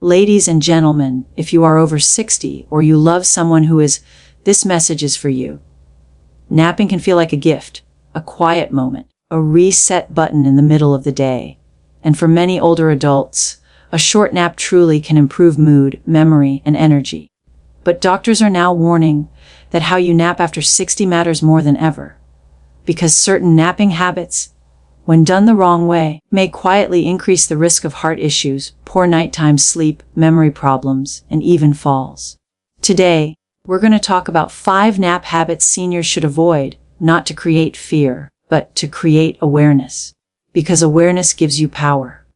Ladies and gentlemen, if you are over 60 or you love someone who is, this message is for you. Napping can feel like a gift, a quiet moment, a reset button in the middle of the day. And for many older adults, a short nap truly can improve mood, memory, and energy. But doctors are now warning that how you nap after 60 matters more than ever. Because certain napping habits, when done the wrong way, may quietly increase the risk of heart issues, poor nighttime sleep, memory problems, and even falls. Today, we're going to talk about 5 nap habits seniors should avoid, not to create fear, but to create awareness. Because awareness gives you power.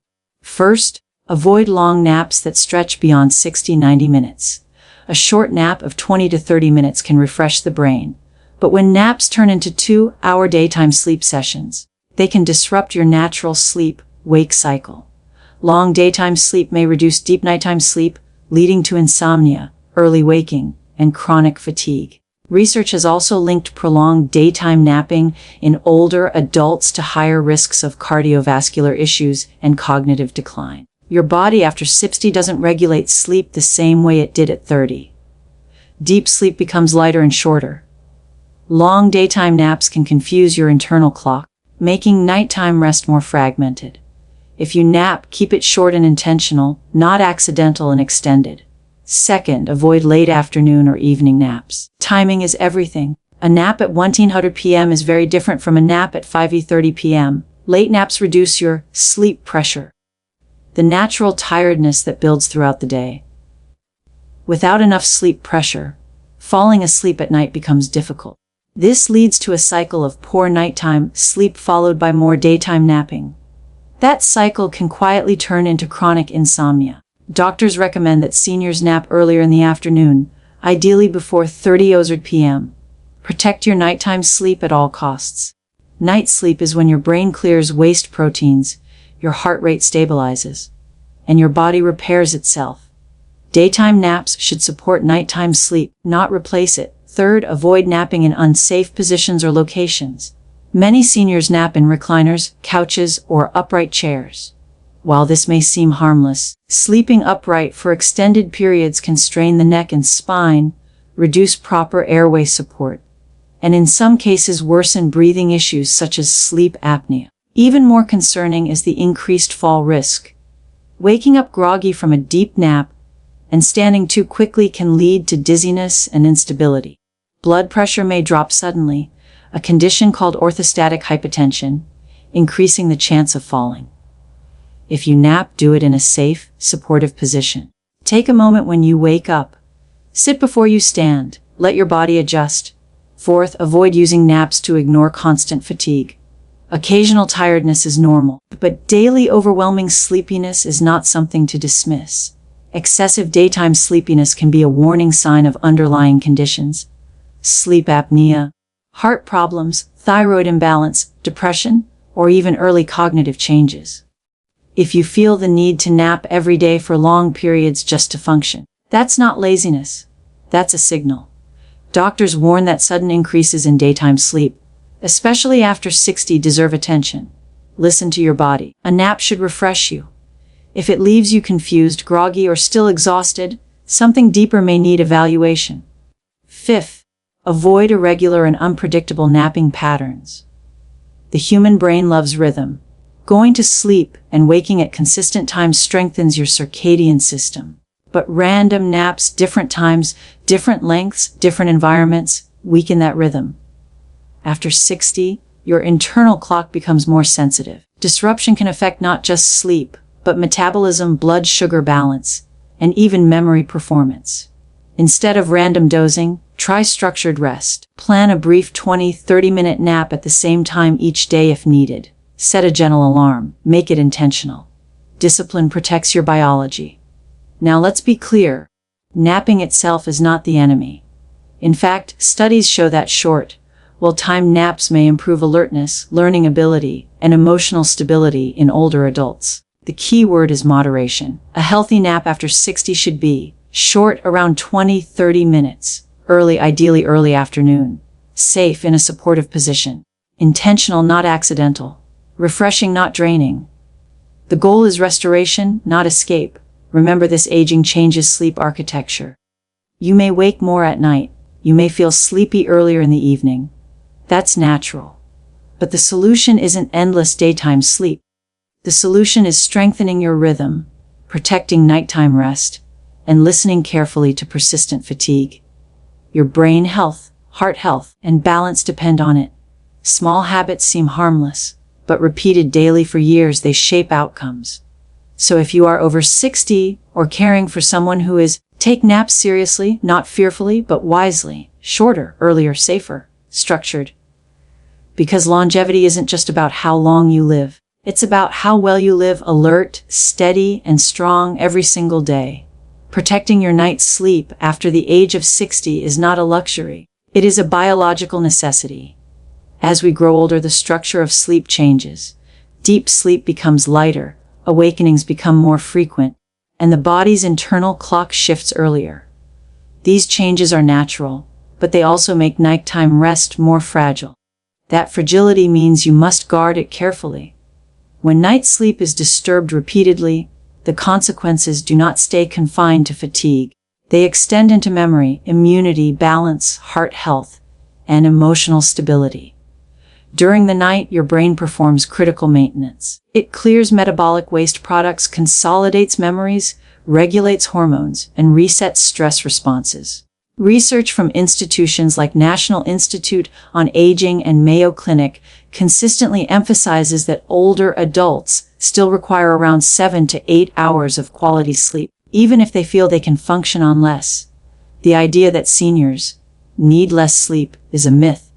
First, avoid long naps that stretch beyond 60-90 minutes. A short nap of 20 to 30 minutes can refresh the brain, but when naps turn into 2-hour daytime sleep sessions, they can disrupt your natural sleep-wake cycle. Long daytime sleep may reduce deep nighttime sleep, leading to insomnia, early waking, and chronic fatigue. Research has also linked prolonged daytime napping in older adults to higher risks of cardiovascular issues and cognitive decline. Your body after 60 doesn't regulate sleep the same way it did at 30. Deep sleep becomes lighter and shorter. Long daytime naps can confuse your internal clock, making nighttime rest more fragmented. If you nap, keep it short and intentional, not accidental and extended. Second, avoid late afternoon or evening naps. Timing is everything. A nap at 1:00 p.m. is very different from a nap at 5:30 p.m. Late naps reduce your sleep pressure, the natural tiredness that builds throughout the day. Without enough sleep pressure, falling asleep at night becomes difficult. This leads to a cycle of poor nighttime sleep followed by more daytime napping. That cycle can quietly turn into chronic insomnia. Doctors recommend that seniors nap earlier in the afternoon, ideally before 30 p.m. Protect your nighttime sleep at all costs. Night sleep is when your brain clears waste proteins, your heart rate stabilizes, and your body repairs itself. Daytime naps should support nighttime sleep, not replace it. Third, avoid napping in unsafe positions or locations. Many seniors nap in recliners, couches, or upright chairs. While this may seem harmless, sleeping upright for extended periods can strain the neck and spine, reduce proper airway support, and in some cases worsen breathing issues such as sleep apnea. Even more concerning is the increased fall risk. Waking up groggy from a deep nap and standing too quickly can lead to dizziness and instability. Blood pressure may drop suddenly, a condition called orthostatic hypotension, increasing the chance of falling. If you nap, do it in a safe, supportive position. Take a moment when you wake up. Sit before you stand. Let your body adjust. Fourth, avoid using naps to ignore constant fatigue. Occasional tiredness is normal, but daily overwhelming sleepiness is not something to dismiss. Excessive daytime sleepiness can be a warning sign of underlying conditions. Sleep apnea, heart problems, thyroid imbalance, depression, or even early cognitive changes. If you feel the need to nap every day for long periods just to function, that's not laziness. That's a signal. Doctors warn that sudden increases in daytime sleep, especially after 60, deserve attention. Listen to your body. A nap should refresh you. If it leaves you confused, groggy, or still exhausted, something deeper may need evaluation. Fifth, avoid irregular and unpredictable napping patterns. The human brain loves rhythm. Going to sleep and waking at consistent times strengthens your circadian system. But random naps, different times, different lengths, different environments, weaken that rhythm. After 60, your internal clock becomes more sensitive. Disruption can affect not just sleep, but metabolism, blood sugar balance, and even memory performance. Instead of random dozing, try structured rest. Plan a brief 20-30-minute nap at the same time each day if needed. Set a gentle alarm. Make it intentional. Discipline protects your biology. Now let's be clear. Napping itself is not the enemy. In fact, studies show that short, well-timed naps may improve alertness, learning ability, and emotional stability in older adults. The key word is moderation. A healthy nap after 60 should be short, around 20-30 minutes. Early, ideally early afternoon. Safe, in a supportive position. Intentional, not accidental. Refreshing, not draining. The goal is restoration, not escape. Remember, this aging changes sleep architecture. You may wake more at night. You may feel sleepy earlier in the evening. That's natural. But the solution isn't endless daytime sleep. The solution is strengthening your rhythm, protecting nighttime rest, and listening carefully to persistent fatigue. Your brain health, heart health, and balance depend on it. Small habits seem harmless, but repeated daily for years, they shape outcomes. So if you are over 60 or caring for someone who is, take naps seriously, not fearfully, but wisely, shorter, earlier, safer, structured. Because longevity isn't just about how long you live. It's about how well you live, alert, steady, and strong every single day. Protecting your night's sleep after the age of 60 is not a luxury. It is a biological necessity. As we grow older, the structure of sleep changes. Deep sleep becomes lighter, awakenings become more frequent, and the body's internal clock shifts earlier. These changes are natural, but they also make nighttime rest more fragile. That fragility means you must guard it carefully. When night sleep is disturbed repeatedly, the consequences do not stay confined to fatigue. They extend into memory, immunity, balance, heart health, and emotional stability. During the night, your brain performs critical maintenance. It clears metabolic waste products, consolidates memories, regulates hormones, and resets stress responses. Research from institutions like National Institute on Aging and Mayo Clinic consistently emphasizes that older adults still require around 7 to 8 hours of quality sleep, even if they feel they can function on less. The idea that seniors need less sleep is a myth.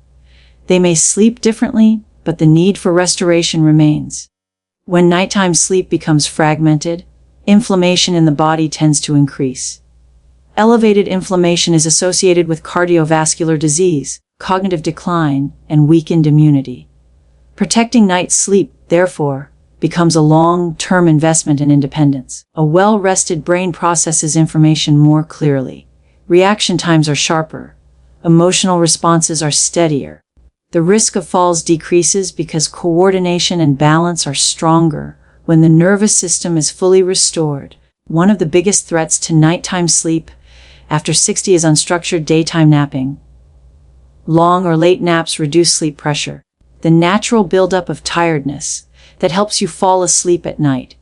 They may sleep differently, but the need for restoration remains. When nighttime sleep becomes fragmented, inflammation in the body tends to increase. Elevated inflammation is associated with cardiovascular disease, cognitive decline, and weakened immunity. Protecting night sleep, therefore, becomes a long-term investment in independence. A well-rested brain processes information more clearly. Reaction times are sharper. Emotional responses are steadier. The risk of falls decreases because coordination and balance are stronger when the nervous system is fully restored. One of the biggest threats to nighttime sleep after 60 is unstructured daytime napping. Long or late naps reduce sleep pressure, the natural buildup of tiredness that helps you fall asleep at night.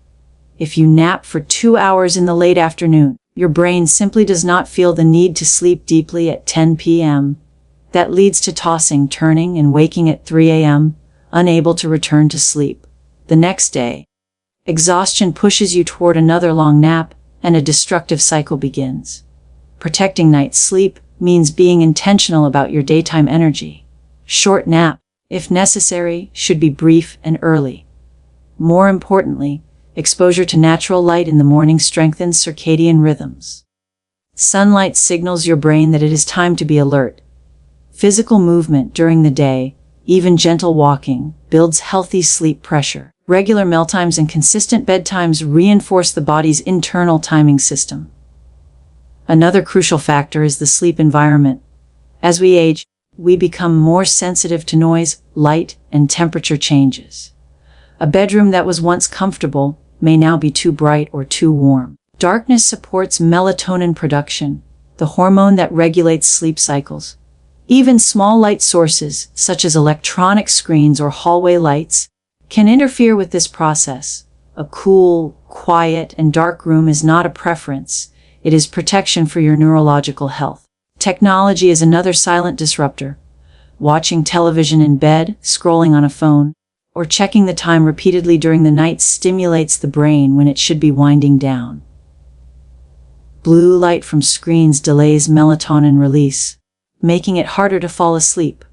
If you nap for 2 hours in the late afternoon, your brain simply does not feel the need to sleep deeply at 10 p.m. That leads to tossing, turning, and waking at 3 a.m., unable to return to sleep. The next day, exhaustion pushes you toward another long nap, and a destructive cycle begins. Protecting night sleep means being intentional about your daytime energy. Short nap, if necessary, should be brief and early. More importantly, exposure to natural light in the morning strengthens circadian rhythms. Sunlight signals your brain that it is time to be alert. Physical movement during the day, even gentle walking, builds healthy sleep pressure. Regular mealtimes and consistent bedtimes reinforce the body's internal timing system. Another crucial factor is the sleep environment. As we age, we become more sensitive to noise, light, and temperature changes. A bedroom that was once comfortable may now be too bright or too warm. Darkness supports melatonin production, the hormone that regulates sleep cycles. Even small light sources, such as electronic screens or hallway lights, can interfere with this process. A cool, quiet, and dark room is not a preference. It is protection for your neurological health. Technology is another silent disruptor. Watching television in bed, scrolling on a phone, or checking the time repeatedly during the night stimulates the brain when it should be winding down. Blue light from screens delays melatonin release, making it harder to fall asleep.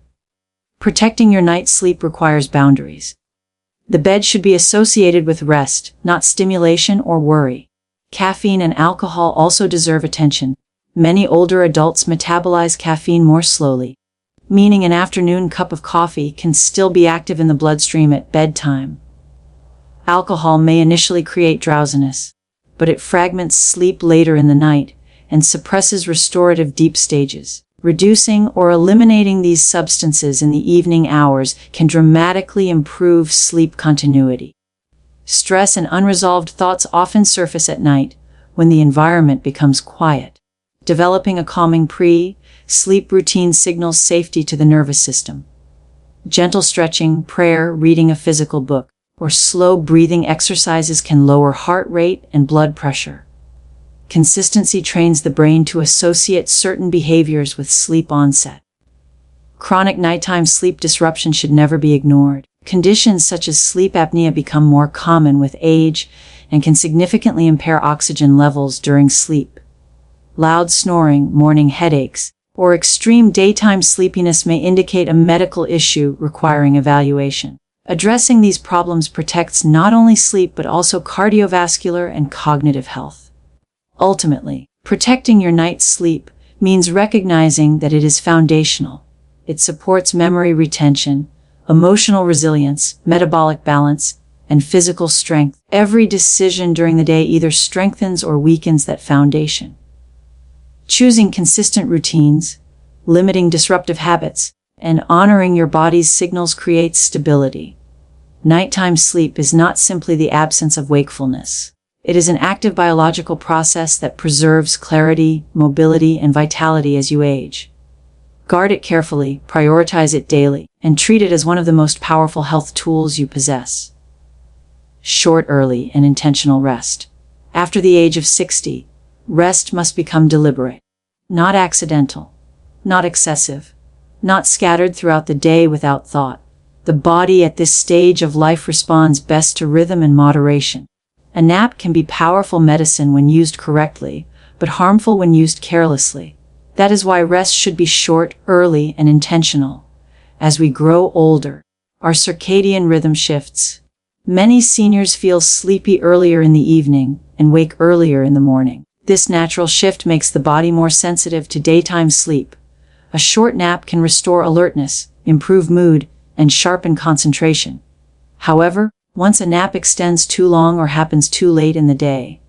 Protecting your night's sleep requires boundaries. The bed should be associated with rest, not stimulation or worry. Caffeine and alcohol also deserve attention. Many older adults metabolize caffeine more slowly, meaning an afternoon cup of coffee can still be active in the bloodstream at bedtime. Alcohol may initially create drowsiness, but it fragments sleep later in the night and suppresses restorative deep stages. Reducing or eliminating these substances in the evening hours can dramatically improve sleep continuity. Stress and unresolved thoughts often surface at night, when the environment becomes quiet. Developing a calming pre-sleep routine signals safety to the nervous system. Gentle stretching, prayer, reading a physical book, or slow breathing exercises can lower heart rate and blood pressure. Consistency trains the brain to associate certain behaviors with sleep onset. Chronic nighttime sleep disruption should never be ignored. Conditions such as sleep apnea become more common with age and can significantly impair oxygen levels during sleep. Loud snoring, morning headaches, or extreme daytime sleepiness may indicate a medical issue requiring evaluation. Addressing these problems protects not only sleep but also cardiovascular and cognitive health. Ultimately, protecting your night's sleep means recognizing that it is foundational. It supports memory retention, emotional resilience, metabolic balance, and physical strength. Every decision during the day either strengthens or weakens that foundation. Choosing consistent routines, limiting disruptive habits, and honoring your body's signals creates stability. Nighttime sleep is not simply the absence of wakefulness. It is an active biological process that preserves clarity, mobility, and vitality as you age. Guard it carefully, prioritize it daily, and treat it as one of the most powerful health tools you possess. Short, early, and intentional rest. After the age of 60, rest must become deliberate, not accidental, not excessive, not scattered throughout the day without thought. The body at this stage of life responds best to rhythm and moderation. A nap can be powerful medicine when used correctly, but harmful when used carelessly. That is why rest should be short, early, and intentional. As we grow older, our circadian rhythm shifts. Many seniors feel sleepy earlier in the evening and wake earlier in the morning. This natural shift makes the body more sensitive to daytime sleep. A short nap can restore alertness, improve mood, and sharpen concentration. However, once a nap extends too long or happens too late in the day,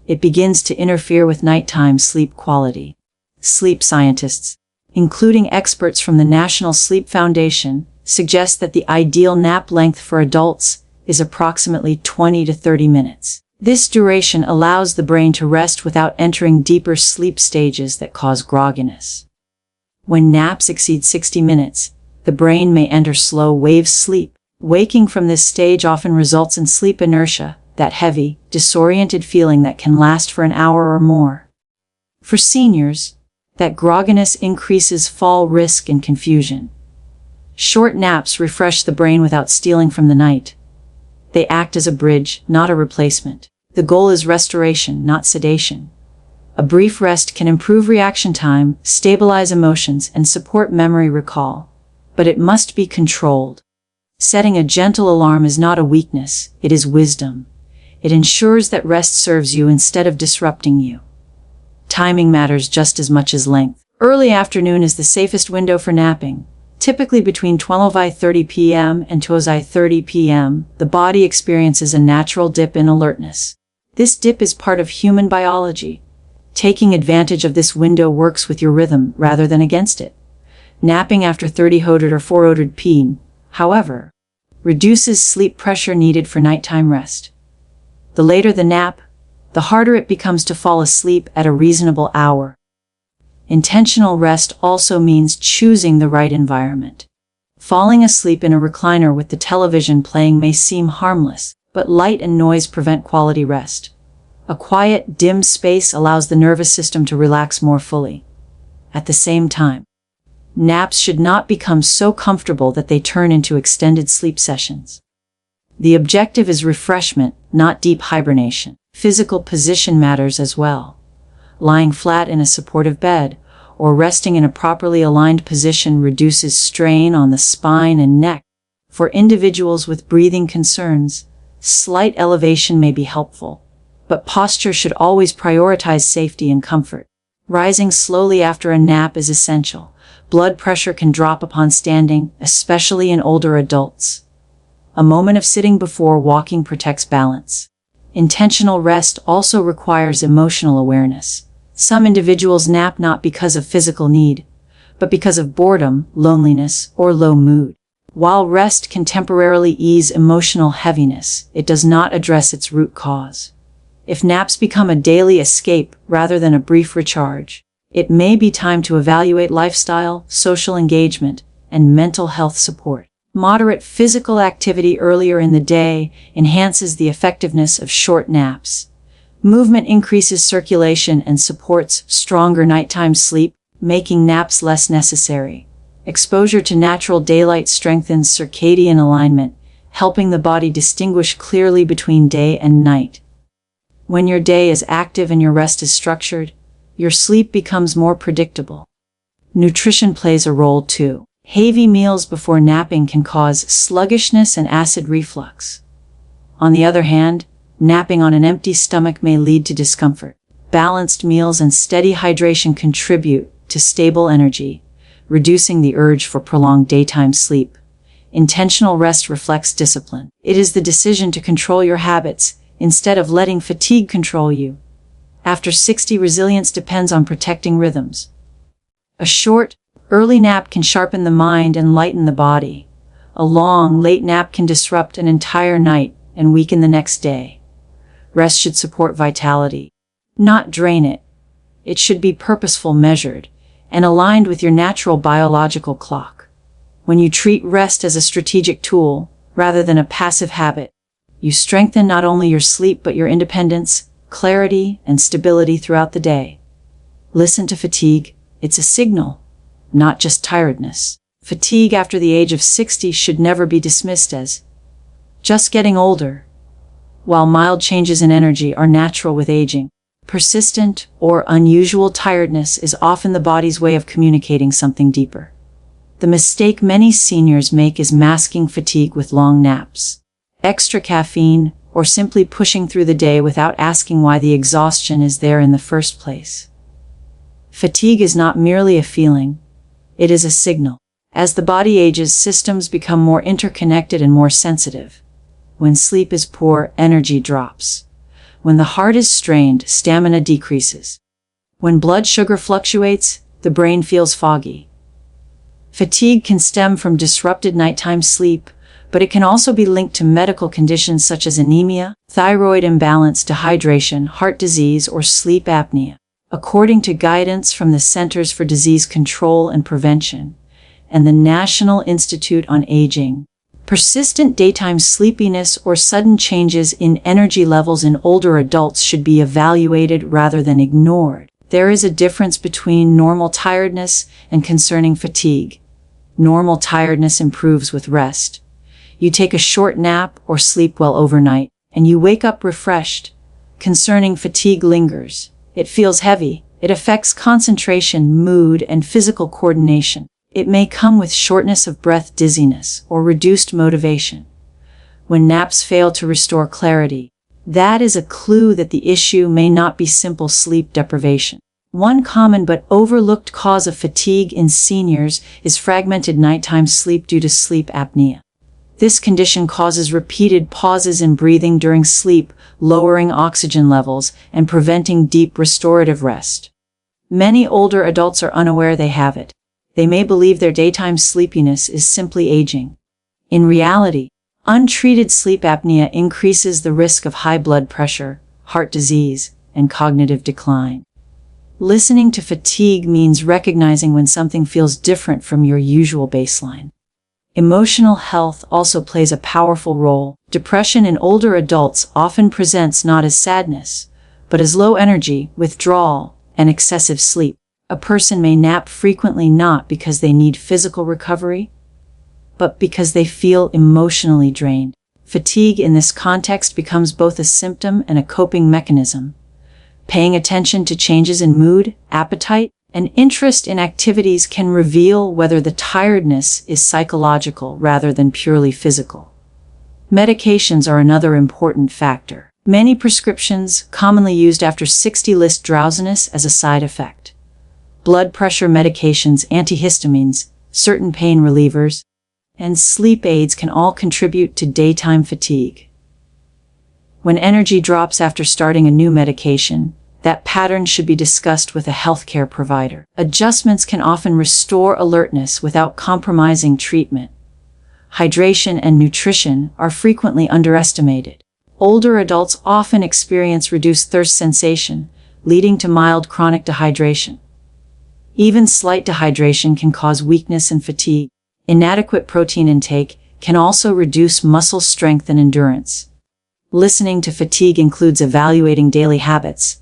it begins to interfere with nighttime sleep quality. Sleep scientists, including experts from the National Sleep Foundation, suggest that the ideal nap length for adults is approximately 20 to 30 minutes. This duration allows the brain to rest without entering deeper sleep stages that cause grogginess. When naps exceed 60 minutes, the brain may enter slow wave sleep. Waking from this stage often results in sleep inertia, that heavy, disoriented feeling that can last for an hour or more. For seniors, that grogginess increases fall risk and confusion. Short naps refresh the brain without stealing from the night. They act as a bridge, not a replacement. The goal is restoration, not sedation. A brief rest can improve reaction time, stabilize emotions, and support memory recall. But it must be controlled. Setting a gentle alarm is not a weakness, it is wisdom. It ensures that rest serves you instead of disrupting you. Timing matters just as much as length. Early afternoon is the safest window for napping. Typically between 12:30 p.m. and 2:30 p.m., the body experiences a natural dip in alertness. This dip is part of human biology. Taking advantage of this window works with your rhythm rather than against it. Napping after 30:00 or 4:00 p.m., however, reduces sleep pressure needed for nighttime rest. The later the nap, the harder it becomes to fall asleep at a reasonable hour. Intentional rest also means choosing the right environment. Falling asleep in a recliner with the television playing may seem harmless, but light and noise prevent quality rest. A quiet, dim space allows the nervous system to relax more fully. At the same time, naps should not become so comfortable that they turn into extended sleep sessions. The objective is refreshment, not deep hibernation. Physical position matters as well. Lying flat in a supportive bed or resting in a properly aligned position reduces strain on the spine and neck. For individuals with breathing concerns, slight elevation may be helpful, but posture should always prioritize safety and comfort. Rising slowly after a nap is essential. Blood pressure can drop upon standing, especially in older adults. A moment of sitting before walking protects balance. Intentional rest also requires emotional awareness. Some individuals nap not because of physical need, but because of boredom, loneliness, or low mood. While rest can temporarily ease emotional heaviness, it does not address its root cause. If naps become a daily escape rather than a brief recharge, it may be time to evaluate lifestyle, social engagement, and mental health support. Moderate physical activity earlier in the day enhances the effectiveness of short naps. Movement increases circulation and supports stronger nighttime sleep, making naps less necessary. Exposure to natural daylight strengthens circadian alignment, helping the body distinguish clearly between day and night. When your day is active and your rest is structured, your sleep becomes more predictable. Nutrition plays a role too. Heavy meals before napping can cause sluggishness and acid reflux. On the other hand, napping on an empty stomach may lead to discomfort. Balanced meals and steady hydration contribute to stable energy, reducing the urge for prolonged daytime sleep. Intentional rest reflects discipline. It is the decision to control your habits instead of letting fatigue control you. After 60, resilience depends on protecting rhythms. A short, early nap can sharpen the mind and lighten the body. A long, late nap can disrupt an entire night and weaken the next day. Rest should support vitality, not drain it. It should be purposeful, measured, and aligned with your natural biological clock. When you treat rest as a strategic tool, rather than a passive habit, you strengthen not only your sleep but your independence, clarity, and stability throughout the day. Listen to fatigue. It's a signal, not just tiredness. Fatigue after the age of 60 should never be dismissed as just getting older. While mild changes in energy are natural with aging, persistent or unusual tiredness is often the body's way of communicating something deeper. The mistake many seniors make is masking fatigue with long naps, extra caffeine, or simply pushing through the day without asking why the exhaustion is there in the first place. Fatigue is not merely a feeling, it is a signal. As the body ages, systems become more interconnected and more sensitive. When sleep is poor, energy drops. When the heart is strained, stamina decreases. When blood sugar fluctuates, the brain feels foggy. Fatigue can stem from disrupted nighttime sleep, but it can also be linked to medical conditions such as anemia, thyroid imbalance, dehydration, heart disease, or sleep apnea. According to guidance from the Centers for Disease Control and Prevention and the National Institute on Aging, persistent daytime sleepiness or sudden changes in energy levels in older adults should be evaluated rather than ignored. There is a difference between normal tiredness and concerning fatigue. Normal tiredness improves with rest. You take a short nap or sleep well overnight, and you wake up refreshed. Concerning fatigue lingers. It feels heavy. It affects concentration, mood, and physical coordination. It may come with shortness of breath, dizziness, or reduced motivation. When naps fail to restore clarity, that is a clue that the issue may not be simple sleep deprivation. One common but overlooked cause of fatigue in seniors is fragmented nighttime sleep due to sleep apnea. This condition causes repeated pauses in breathing during sleep, lowering oxygen levels and preventing deep restorative rest. Many older adults are unaware they have it. They may believe their daytime sleepiness is simply aging. In reality, untreated sleep apnea increases the risk of high blood pressure, heart disease, and cognitive decline. Listening to fatigue means recognizing when something feels different from your usual baseline. Emotional health also plays a powerful role. Depression in older adults often presents not as sadness, but as low energy, withdrawal, and excessive sleep. A person may nap frequently not because they need physical recovery, but because they feel emotionally drained. Fatigue in this context becomes both a symptom and a coping mechanism. Paying attention to changes in mood, appetite, and interest in activities can reveal whether the tiredness is psychological rather than purely physical. Medications are another important factor. Many prescriptions commonly used after 60 list drowsiness as a side effect. Blood pressure medications, antihistamines, certain pain relievers, and sleep aids can all contribute to daytime fatigue. When energy drops after starting a new medication, that pattern should be discussed with a healthcare provider. Adjustments can often restore alertness without compromising treatment. Hydration and nutrition are frequently underestimated. Older adults often experience reduced thirst sensation, leading to mild chronic dehydration. Even slight dehydration can cause weakness and fatigue. Inadequate protein intake can also reduce muscle strength and endurance. Listening to fatigue includes evaluating daily habits.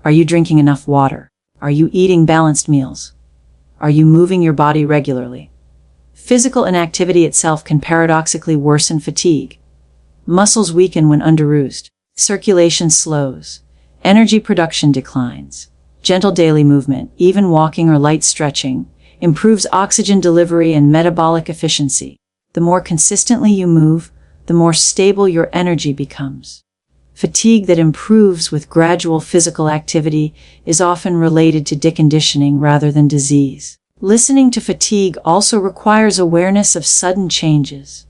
Are you drinking enough water? Are you eating balanced meals? Are you moving your body regularly? Physical inactivity itself can paradoxically worsen fatigue. Muscles weaken when underused. Circulation slows. Energy production declines. Gentle daily movement, even walking or light stretching, improves oxygen delivery and metabolic efficiency. The more consistently you move, the more stable your energy becomes. Fatigue that improves with gradual physical activity is often related to deconditioning rather than disease. Listening to fatigue also requires awareness of sudden changes.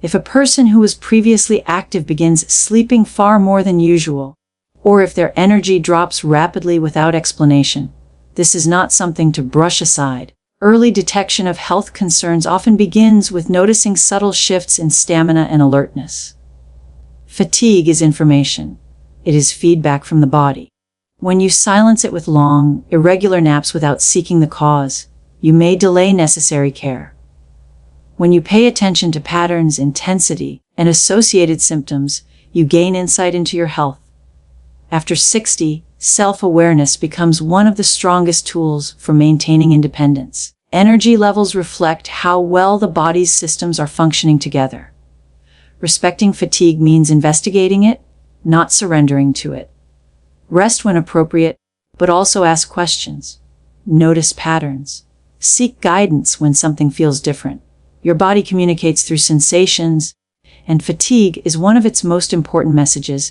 If a person who was previously active begins sleeping far more than usual, or if their energy drops rapidly without explanation, this is not something to brush aside. Early detection of health concerns often begins with noticing subtle shifts in stamina and alertness. Fatigue is information. It is feedback from the body. When you silence it with long, irregular naps without seeking the cause, you may delay necessary care. When you pay attention to patterns, intensity, and associated symptoms, you gain insight into your health. After 60, self-awareness becomes one of the strongest tools for maintaining independence. Energy levels reflect how well the body's systems are functioning together. Respecting fatigue means investigating it, not surrendering to it. Rest when appropriate, but also ask questions. Notice patterns. Seek guidance when something feels different. Your body communicates through sensations, and fatigue is one of its most important messages.